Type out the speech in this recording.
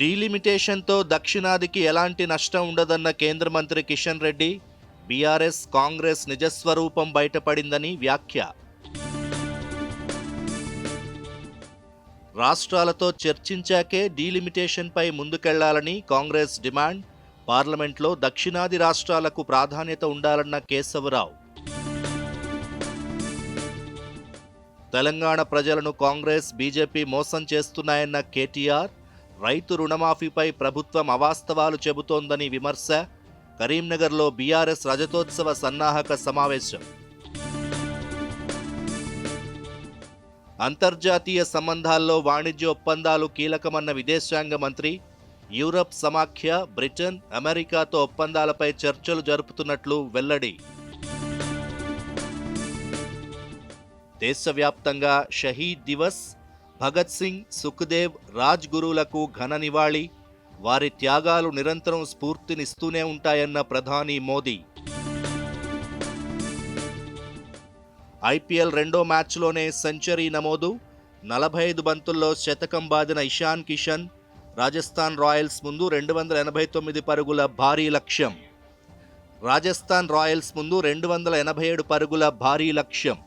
డీలిమిటేషన్తో దక్షిణాదికి ఎలాంటి నష్టం ఉండదన్న కేంద్ర మంత్రి కిషన్ రెడ్డి. బీఆర్ఎస్ కాంగ్రెస్ నిజస్వరూపం బయటపడిందని వ్యాఖ్య. రాష్ట్రాలతో చర్చించాకే డీలిమిటేషన్పై ముందుకెళ్లాలని కాంగ్రెస్ డిమాండ్. పార్లమెంట్లో దక్షిణాది రాష్ట్రాలకు ప్రాధాన్యత ఉండాలన్న కేశవరావు. తెలంగాణ ప్రజలను కాంగ్రెస్ బీజేపీ మోసం చేస్తున్నాయన్న కేటీఆర్. రైతు రుణమాఫీపై ప్రభుత్వం అవాస్తవాలు చెబుతోందని విమర్శ. కరీంనగర్లో బీఆర్ఎస్ రజతోత్సవ సన్నాహక సమావేశం. అంతర్జాతీయ సంబంధాల్లో వాణిజ్య ఒప్పందాలు కీలకమన్న విదేశాంగ మంత్రి. యూరప్ సమాఖ్య, బ్రిటన్, అమెరికాతో ఒప్పందాలపై చర్చలు జరుపుతున్నట్లు వెల్లడి. దేశవ్యాప్తంగా షహీద్ దివస్. భగత్ సింగ్, సుఖ్దేవ్, రాజ్ గురువులకు ఘన నివాళి. వారి త్యాగాలు నిరంతరం స్ఫూర్తినిస్తూనే ఉంటాయన్న ప్రధాని మోదీ. ఐపీఎల్ రెండో మ్యాచ్లోనే సెంచరీ నమోదు. 45 బంతుల్లో శతకం బాదిన ఇషాన్ కిషన్. రాజస్థాన్ రాయల్స్ ముందు 289 పరుగుల భారీ లక్ష్యం. రాజస్థాన్ రాయల్స్ ముందు 287 పరుగుల భారీ లక్ష్యం.